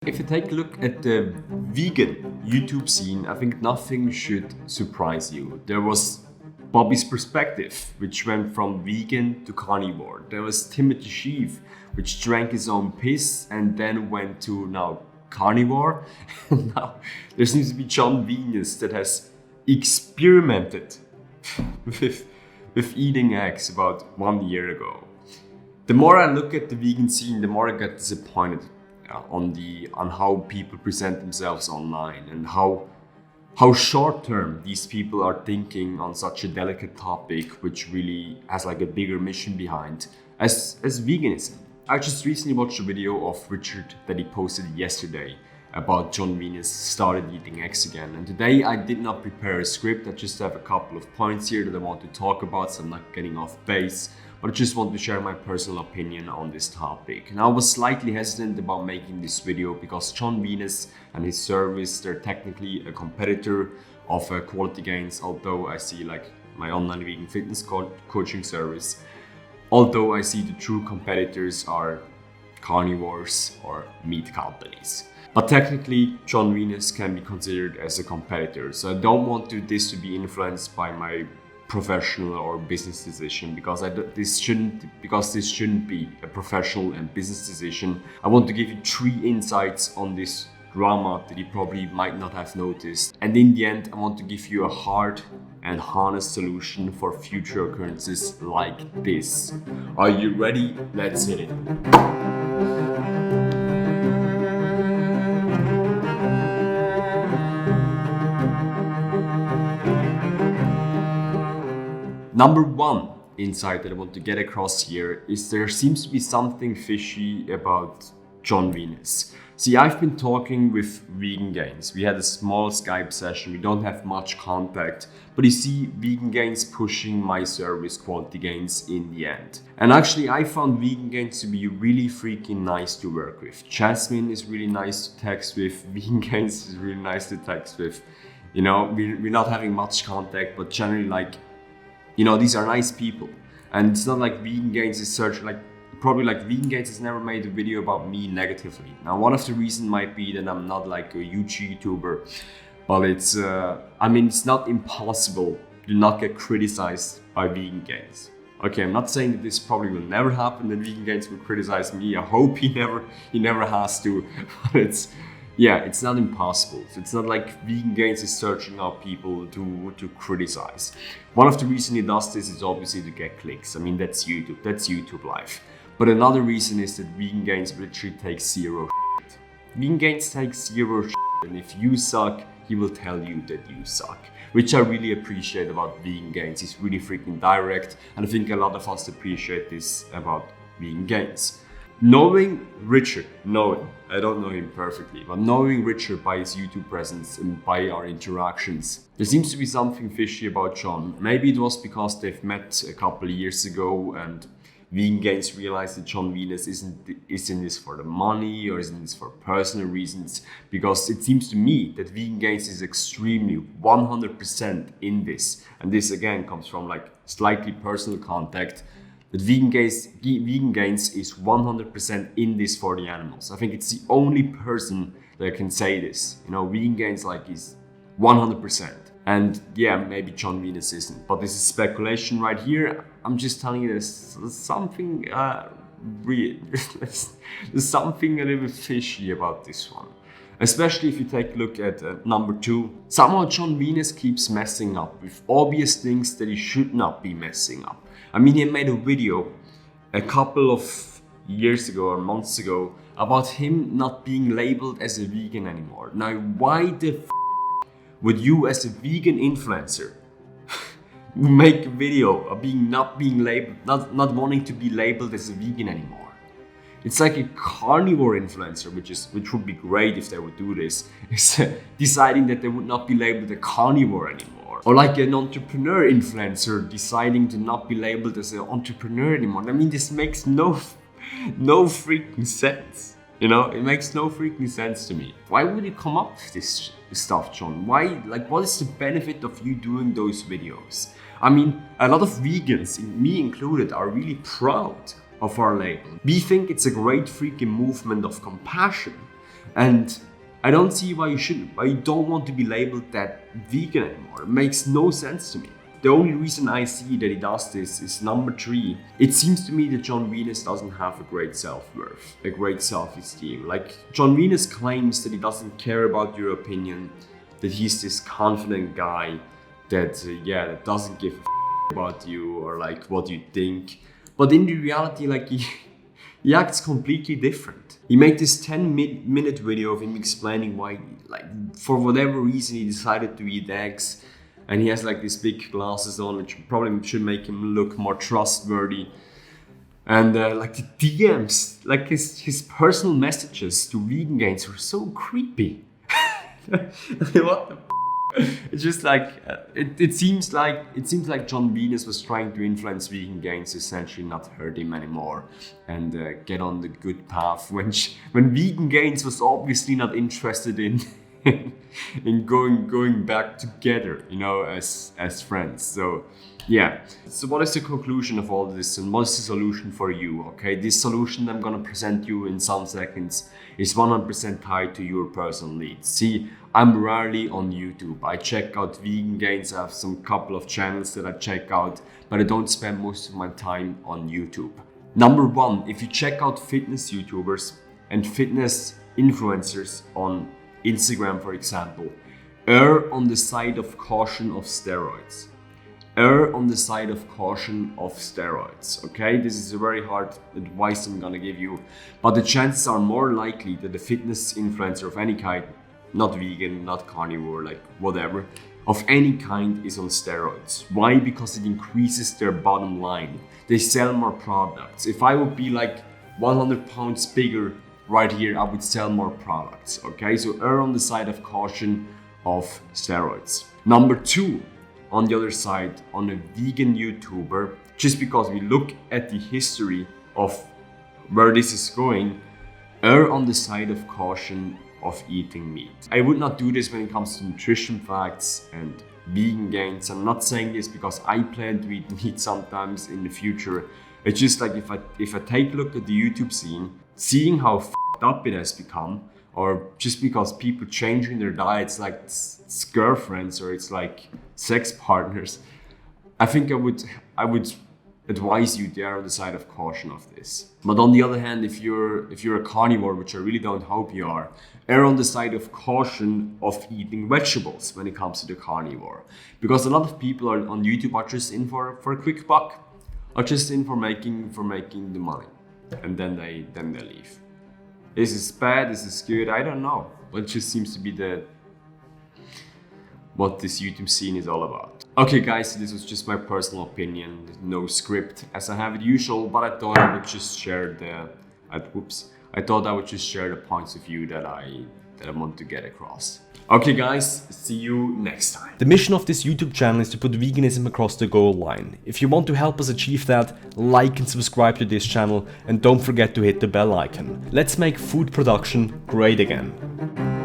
If you take a look at the vegan YouTube scene, I think nothing should surprise you. There was Bobby's Perspective, which went from vegan to carnivore. There was Timothy Sheaf, which drank his own piss and then went to now carnivore. And now there seems to be Jon Venus that has experimented with eating eggs about 1 year ago. The more I look at the vegan scene, the more I get disappointed on how people present themselves online and how short term these people are thinking on such a delicate topic, which really has like a bigger mission behind as veganism. I just recently watched a video of Richard that he posted yesterday about Jon Venus started eating eggs again, and today I did not prepare a script. I just have a couple of points here that I want to talk about, so I'm not getting off base, but I just want to share my personal opinion on this topic. And I was slightly hesitant about making this video because Jon Venus and his service, they're technically a competitor of Quality Gains, although I see like my online vegan fitness coaching service, although I see the true competitors are carnivores or meat companies. But technically, Jon Venus can be considered as a competitor. So I don't want this to be influenced by my professional or business decision, because this shouldn't be a professional and business decision. I want to give you 3 insights on this drama that you probably might not have noticed. And in the end, I want to give you a hard and honest solution for future occurrences like this. Are you ready? Let's hit it. Number 1 insight that I want to get across here is there seems to be something fishy about Jon Venus. See, I've been talking with Vegan Gains. We had a small Skype session. We don't have much contact, but you see Vegan Gains pushing my service Quality Gains in the end. And actually, I found Vegan Gains to be really freaking nice to work with. Jasmine is really nice to text with. Vegan Gains is really nice to text with. You know, we're not having much contact, but generally like, you know, these are nice people. And it's not like Vegan Gains is probably Vegan Gains has never made a video about me negatively. Now, one of the reasons might be that I'm not like a huge YouTuber, but it's not impossible to not get criticized by Vegan Gains. Okay, I'm not saying that this probably will never happen, that Vegan Gains will criticize me. I hope he never has to, but it's not impossible. So it's not like Vegan Gains is searching out people to criticize. One of the reasons he does this is obviously to get clicks. I mean, that's YouTube life. But another reason is that Vegan Gains literally takes zero shit. Vegan Gains takes zero shit, and if you suck, he will tell you that you suck. Which I really appreciate about Vegan Gains. He's really freaking direct, and I think a lot of us appreciate this about Vegan Gains. Knowing Richard, I don't know him perfectly, but knowing Richard by his YouTube presence and by our interactions, there seems to be something fishy about Jon. Maybe it was because they've met a couple of years ago and Vegan Gains realized that Jon Venus isn't in this for the money or isn't this for personal reasons, because it seems to me that Vegan Gains is extremely 100% in this. And this again comes from like slightly personal contact. That Vegan Gains is 100% in this for the animals. I think it's the only person that can say this. You know, Vegan Gains is 100%. And yeah, maybe Jon Venus isn't. But this is speculation right here. I'm just telling you there's something there's something a little bit fishy about this one. Especially if you take a look at number 2. Somehow Jon Venus keeps messing up with obvious things that he should not be messing up. I mean, he made a video a couple of years ago or months ago about him not being labeled as a vegan anymore. Now, why the would you as a vegan influencer make a video of not being labeled, not wanting to be labeled as a vegan anymore? It's like a carnivore influencer, which would be great if they would do this, is deciding that they would not be labeled a carnivore anymore. Or like an entrepreneur influencer deciding to not be labeled as an entrepreneur anymore. I mean, this makes no freaking sense. You know, it makes no freaking sense to me. Why would you come up with this stuff, Jon? Why, what is the benefit of you doing those videos? I mean, a lot of vegans, me included, are really proud of our label. We think it's a great freaking movement of compassion. And I don't see why you don't want to be labeled that vegan anymore. It makes no sense to me. The only reason I see that he does this is number 3. It seems to me that Jon Venus doesn't have a great self-worth, a great self-esteem. Like, Jon Venus claims that he doesn't care about your opinion, that he's this confident guy that, that doesn't give a about you or like what you think. But in the reality, like, he acts completely different. He made this 10-minute video of him explaining why, like, for whatever reason he decided to eat eggs. And he has like these big glasses on, which probably should make him look more trustworthy. And like the DMs, like his personal messages to vegan gains were so creepy. What the It's just like it seems like Jon Venus was trying to influence vegan gains to essentially not hurt him anymore and get on the good path when vegan gains was obviously not interested in in going back together, you know, as friends. So yeah. So what is the conclusion of all this, and what's the solution for you? Okay, this solution I'm gonna present you in some seconds is 100% tied to your personal needs. See, I'm rarely on YouTube. I check out vegan gains. I have some couple of channels that I check out, but I don't spend most of my time on YouTube. Number 1, if you check out fitness YouTubers and fitness influencers on Instagram, for example, err on the side of caution of steroids. Err on the side of caution of steroids, okay? This is a very hard advice I'm gonna give you, but the chances are more likely that the fitness influencer of any kind, not vegan, not carnivore, like whatever, of any kind is on steroids. Why? Because it increases their bottom line. They sell more products. If I would be like 100 pounds bigger right here, I would sell more products, okay? So err on the side of caution of steroids. Number 2, on the other side, on a vegan YouTuber, just because we look at the history of where this is going, err on the side of caution of eating meat. I would not do this when it comes to nutrition facts and vegan gains. I'm not saying this because I plan to eat meat sometimes in the future. It's just like if I take a look at the YouTube scene, seeing how f***ed up it has become, or just because people changing their diets like it's girlfriends or it's like sex partners, I think I would advise you there on the side of caution of this. But on the other hand, if you're a carnivore, which I really don't hope you are, err on the side of caution of eating vegetables when it comes to the carnivore. Because a lot of people on YouTube are just in for a quick buck, are just in for making the money, and then they leave. Is this bad? Is this good? I don't know. But it just seems to be what this YouTube scene is all about. Okay guys, this was just my personal opinion, no script as I have it usual, but I thought I would just share I thought I would just share the points of view that I want to get across. Okay guys, see you next time. The mission of this YouTube channel is to put veganism across the goal line. If you want to help us achieve that, like and subscribe to this channel, and don't forget to hit the bell icon. Let's make food production great again.